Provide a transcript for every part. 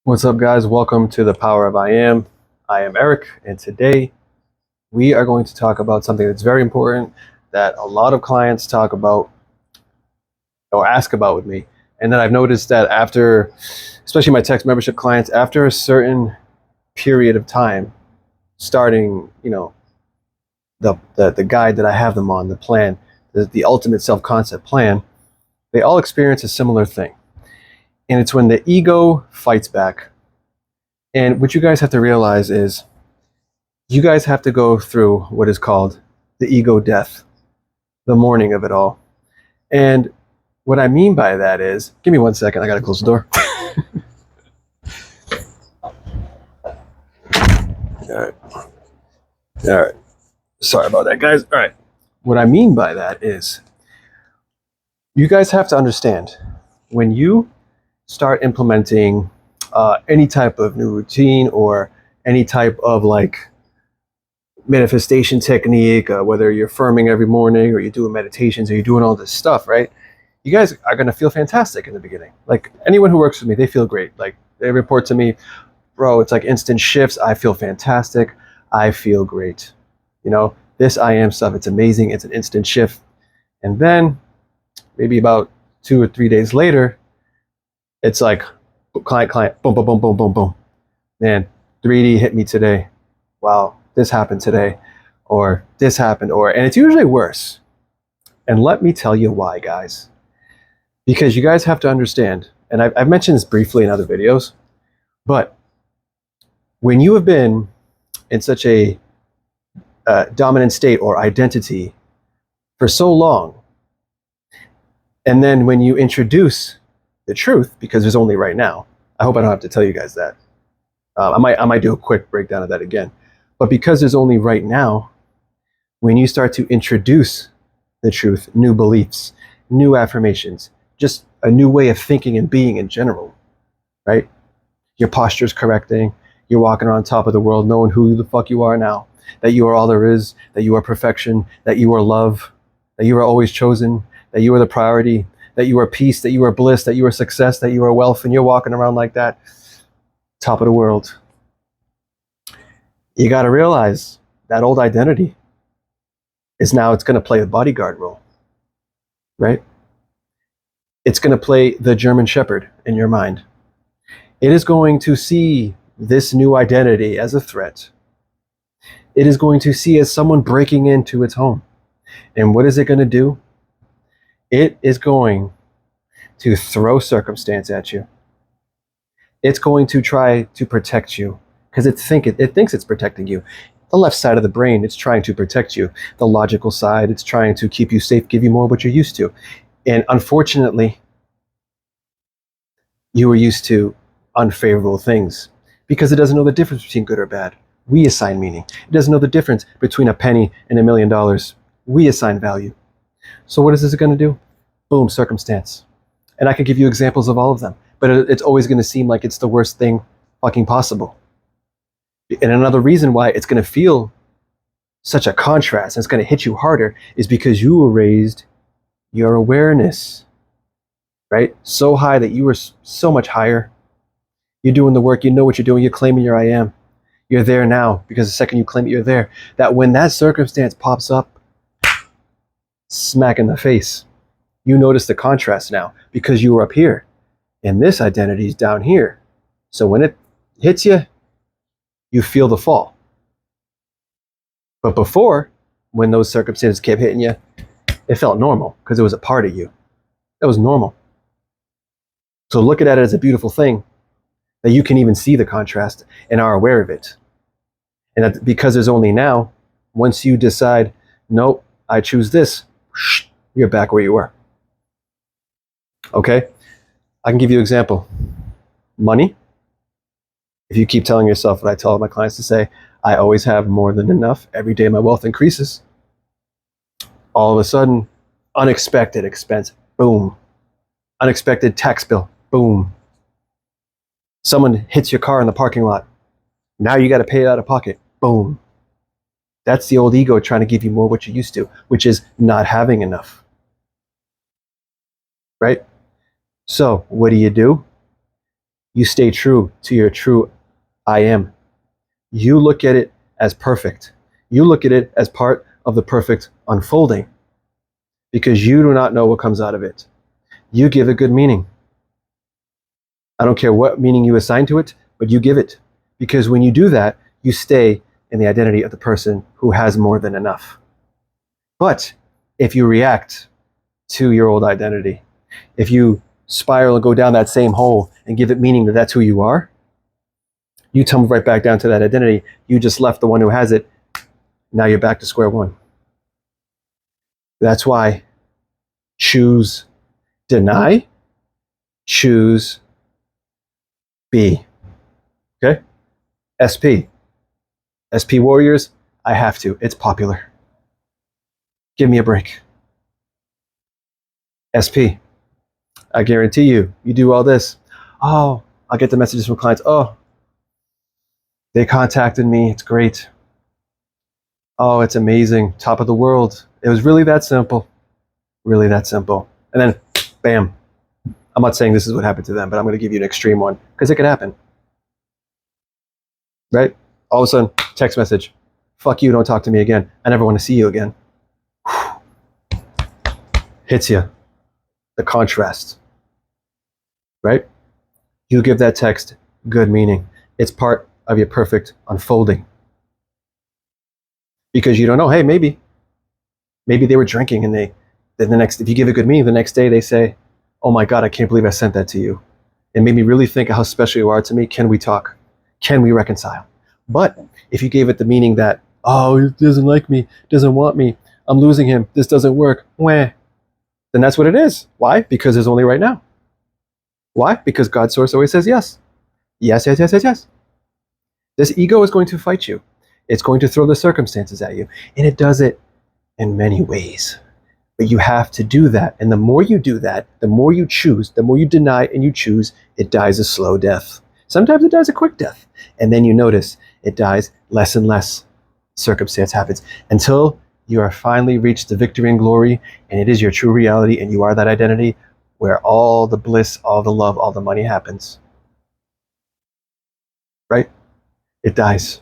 What's up, guys? Welcome to the Power of I Am. I am Eric, and today we are going to talk about something that's very important that a lot of clients talk about or ask about with me. And then I've noticed that after, especially my text membership clients, after a certain period of time, starting, the guide that I have them on, the plan, the ultimate self-concept plan, they all experience a similar thing. And it's when the ego fights back. And what you guys have to realize is you guys have to go through what is called the ego death, the mourning of it all. And what I mean by that is, give me 1 second, I gotta close the door. All right. Sorry about that, guys. All right. What I mean by that is you guys have to understand when you start implementing any type of new routine or any type of manifestation technique, whether you're affirming every morning or you're doing meditations or you're doing all this stuff, right? You guys are going to feel fantastic in the beginning. Like anyone who works with me, they feel great. Like they report to me, bro, it's like instant shifts. I feel fantastic. I feel great. This I am stuff, it's amazing. It's an instant shift. And then maybe about 2 or 3 days later, it's like client, boom, boom, boom, boom, boom, boom. Man, 3D hit me today. Wow, this happened today. Or this happened, and it's usually worse. And let me tell you why, guys. Because you guys have to understand, and I've mentioned this briefly in other videos, but when you have been in such a dominant state or identity for so long, and then when you introduce the truth, because there's only right now, I hope I don't have to tell you guys that. I might do a quick breakdown of that again. But because there's only right now, when you start to introduce the truth, new beliefs, new affirmations, just a new way of thinking and being in general, right? Your posture's correcting. You're walking around top of the world knowing who the fuck you are now, that you are all there is, that you are perfection, that you are love, that you are always chosen, that you are the priority, that you are peace, that you are bliss, that you are success, that you are wealth, and you're walking around like that, top of the world. You got to realize that old identity is now, it's going to play the bodyguard role, right? It's going to play the German Shepherd in your mind. It is going to see this new identity as a threat. It is going to see as someone breaking into its home. And what is it going to do? It is going to throw circumstance at you. It's going to try to protect you because it thinks it's protecting you. The left side of the brain, it's trying to protect you. The logical side, it's trying to keep you safe, give you more of what you're used to. And unfortunately, you were used to unfavorable things because it doesn't know the difference between good or bad. We assign meaning. It doesn't know the difference between a penny and $1 million. We assign value. So what is this going to do? Boom, circumstance. And I could give you examples of all of them, but it's always going to seem like it's the worst thing fucking possible. And another reason why it's going to feel such a contrast and it's going to hit you harder is because you were raised your awareness, right? So high that you were so much higher. You're doing the work, you know what you're doing, you're claiming your I am. You're there now because the second you claim it, you're there. That when that circumstance pops up, smack in the face, you notice the contrast now because you were up here and this identity is down here. So when it hits you, you feel the fall. But before, when those circumstances kept hitting you, it felt normal because it was a part of you. That was normal. So look at it as a beautiful thing that you can even see the contrast and are aware of it. And that because there's only now, once you decide, nope, I choose this, you're back where you were. Okay? I can give you an example. Money. If you keep telling yourself what I tell my clients to say, I always have more than enough. Every day my wealth increases. All of a sudden, unexpected expense, boom. Unexpected tax bill, boom. Someone hits your car in the parking lot. Now you got to pay it out of pocket, boom. That's the old ego trying to give you more what you're used to, which is not having enough. Right? So what do? You stay true to your true I am. You look at it as perfect. You look at it as part of the perfect unfolding because you do not know what comes out of it. You give it good meaning. I don't care what meaning you assign to it, but you give it. Because when you do that, you stay in the identity of the person who has more than enough. But if you react to your old identity, if you spiral and go down that same hole and give it meaning that that's who you are, you tumble right back down to that identity. You just left the one who has it. Now you're back to square one. That's why choose deny, choose be. Okay? SP. SP Warriors, I have to. It's popular. Give me a break. SP. I guarantee you, you do all this. Oh, I'll get the messages from clients. Oh, they contacted me. It's great. Oh, it's amazing. Top of the world. It was really that simple. Really that simple. And then, bam. I'm not saying this is what happened to them, but I'm going to give you an extreme one because it could happen. Right? All of a sudden, text message. Fuck you, don't talk to me again. I never want to see you again. Hits you. The contrast. Right? You give that text good meaning. It's part of your perfect unfolding. Because you don't know, hey, maybe they were drinking and if you give it good meaning, the next day they say, oh my God, I can't believe I sent that to you. It made me really think of how special you are to me. Can we talk? Can we reconcile? But if you gave it the meaning that, oh, he doesn't like me, doesn't want me, I'm losing him, this doesn't work, then that's what it is. Why? Because there's only right now. Why? Because God's source always says yes. Yes, yes, yes, yes, yes. This ego is going to fight you. It's going to throw the circumstances at you. And it does it in many ways. But you have to do that. And the more you do that, the more you choose, the more you deny and you choose, it dies a slow death. Sometimes it dies a quick death. And then you notice it dies less and less. Circumstance happens until you are finally reached the victory and glory, and it is your true reality, and you are that identity where all the bliss, all the love, all the money happens. Right? It dies.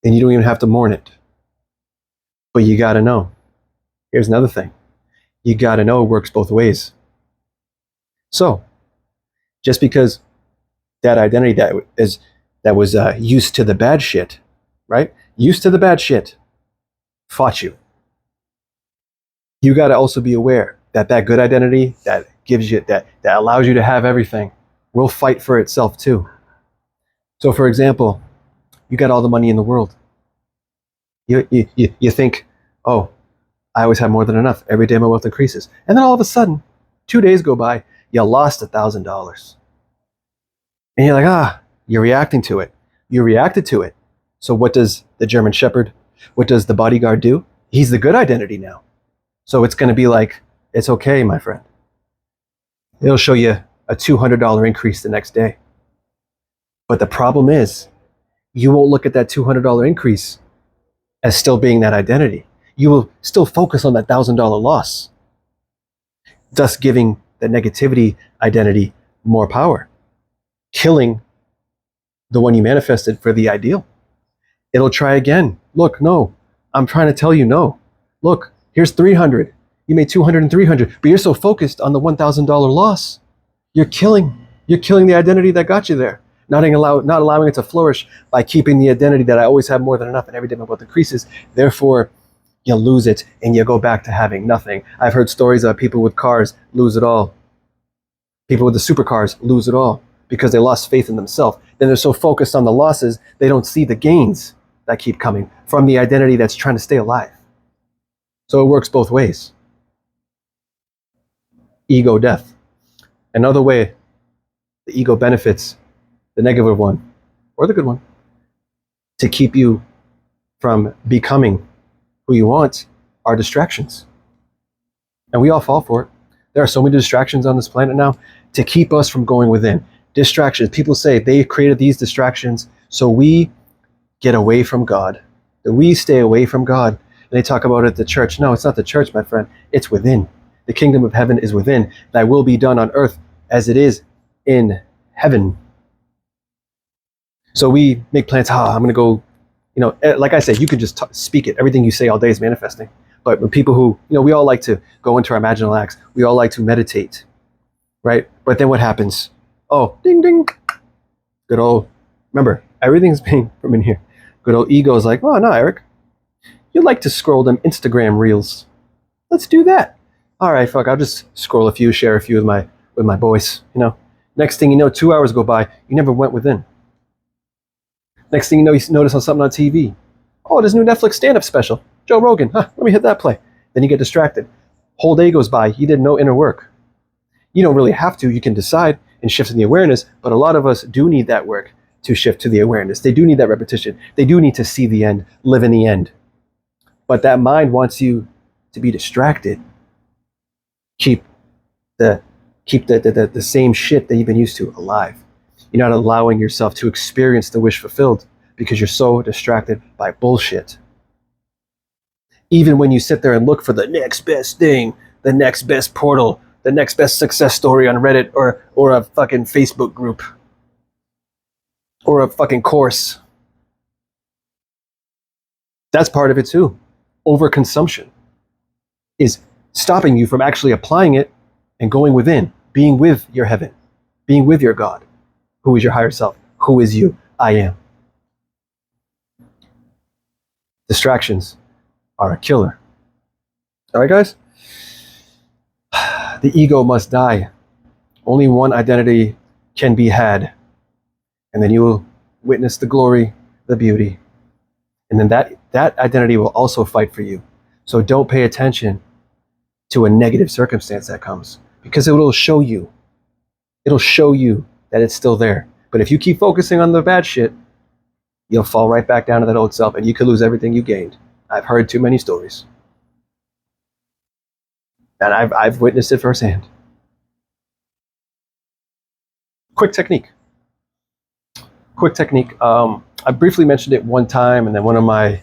And you don't even have to mourn it. But you got to know. Here's another thing. You got to know it works both ways. So, just because that identity that was used to the bad shit, right? Used to the bad shit, fought you. You got to also be aware that that good identity that gives you, that allows you to have everything, will fight for itself too. So, for example, you got all the money in the world. You think, oh, I always have more than enough. Every day my wealth increases. And then all of a sudden, 2 days go by, you lost $1,000. And you're like, you're reacting to it. You reacted to it. So what does the German Shepherd, what does the bodyguard do? He's the good identity now. So it's going to be like, it's okay, my friend. It'll show you a $200 increase the next day. But the problem is, you won't look at that $200 increase as still being that identity. You will still focus on that $1,000 loss, thus giving the negativity identity more power, killing the one you manifested for the ideal. It'll try again. Look, no, I'm trying to tell you no. Look, here's 300. You made 200 and 300, but you're so focused on the $1,000 loss. You're killing the identity that got you there. Not allowing it to flourish by keeping the identity that I always have more than enough and every day my wealth increases. Therefore, you lose it and you go back to having nothing. I've heard stories of people with cars lose it all. People with the supercars lose it all because they lost faith in themselves. Then they're so focused on the losses, they don't see the gains that keep coming from the identity that's trying to stay alive. So it works both ways. Ego death. Another way the ego benefits the negative one or the good one to keep you from becoming who you want are distractions. And we all fall for it. There are so many distractions on this planet now to keep us from going within. Distractions. People say they created these distractions so we get away from God, that we stay away from God. And they talk about it at the church. No, it's not the church, my friend. It's within. The kingdom of heaven is within. Thy will be done on earth as it is in heaven. So we make plans. I'm going to go, like I said, you can just speak it. Everything you say all day is manifesting. But when people who, we all like to go into our imaginal acts. We all like to meditate, right? But then what happens? Oh, ding, ding. Good old, remember, everything's being from in here. Good old ego is like, oh, no, Eric, you like to scroll them Instagram reels. Let's do that. All right, fuck, I'll just scroll a few, share a few with my boys, Next thing you know, 2 hours go by, you never went within. Next thing you know, you notice on something on TV. Oh, there's a new Netflix stand-up special. Joe Rogan, let me hit that play. Then you get distracted. Whole day goes by, you did no inner work. You don't really have to, you can decide and shift in the awareness, but a lot of us do need that work to shift to the awareness. They do need that repetition. They do need to see the end, live in the end. But that mind wants you to be distracted. Keep the same shit that you've been used to alive. You're not allowing yourself to experience the wish fulfilled because you're so distracted by bullshit. Even when you sit there and look for the next best thing, the next best portal, the next best success story on Reddit or a fucking Facebook group or a fucking course. That's part of it too. Overconsumption is stopping you from actually applying it and going within, being with your heaven, being with your God. Who is your higher self? Who is you? I am. Distractions are a killer. All right, guys? The ego must die. Only one identity can be had. And then you will witness the glory, the beauty. And then that identity will also fight for you. So don't pay attention to a negative circumstance that comes, because it will show you. It'll show you that it's still there. But if you keep focusing on the bad shit, you'll fall right back down to that old self and you could lose everything you gained. I've heard too many stories. And I've witnessed it firsthand. Quick technique. I briefly mentioned it one time, and then one of my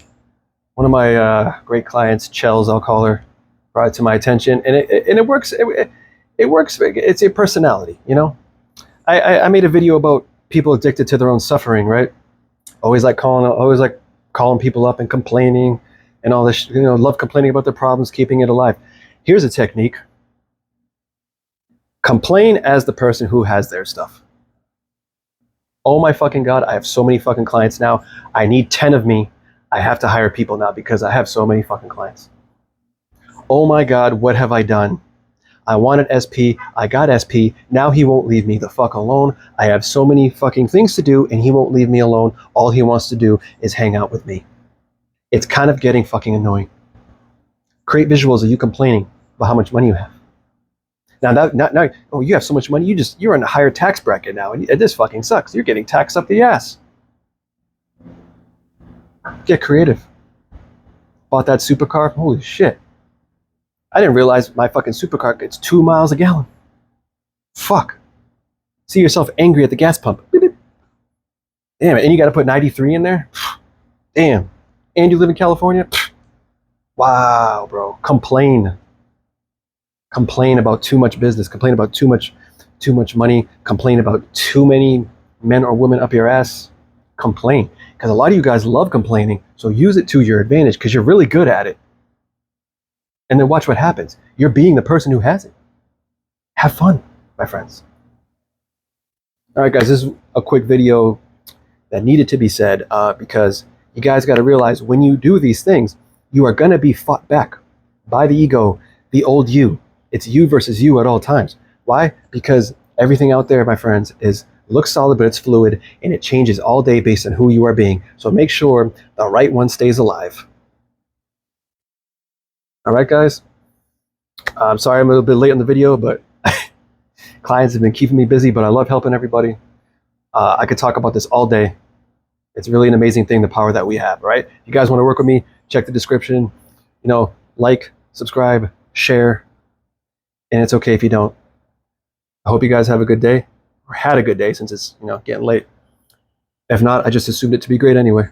great clients, Chels, I'll call her, brought it to my attention, and it works. It works. It's a personality, I made a video about people addicted to their own suffering, right? Always like calling people up and complaining and all this, love complaining about their problems, keeping it alive. Here's a technique. Complain as the person who has their stuff. Oh my fucking God, I have so many fucking clients now. I need 10 of me. I have to hire people now because I have so many fucking clients. Oh my God, what have I done? I wanted SP, I got SP, now he won't leave me the fuck alone. I have so many fucking things to do and he won't leave me alone. All he wants to do is hang out with me. It's kind of getting fucking annoying. Create visuals of you complaining about how much money you have. Now, oh, you have so much money, you're in a higher tax bracket now, and this fucking sucks. You're getting taxed up the ass. Get creative. Bought that supercar, holy shit. I didn't realize my fucking supercar gets 2 miles a gallon. Fuck. See yourself angry at the gas pump. Beep, beep. Damn, and you gotta put 93 in there? Damn. And you live in California? Wow, bro. Complain about too much business, complain about too much money, complain about too many men or women up your ass. Complain, because a lot of you guys love complaining, so use it to your advantage because you're really good at it. And then watch what happens. You're being the person who has it. Have fun, my friends. All right, guys, this is a quick video that needed to be said because you guys got to realize when you do these things, you are going to be fought back by the ego, the old you. It's you versus you at all times. Why? Because everything out there, my friends, looks solid, but it's fluid, and it changes all day based on who you are being. So make sure the right one stays alive. All right, guys. I'm sorry I'm a little bit late on the video, but clients have been keeping me busy, but I love helping everybody. I could talk about this all day. It's really an amazing thing, the power that we have, right? If you guys want to work with me, check the description. Like, subscribe, share. And it's okay if you don't. I hope you guys have a good day, or had a good day since it's getting late. If not, I just assumed it to be great anyway.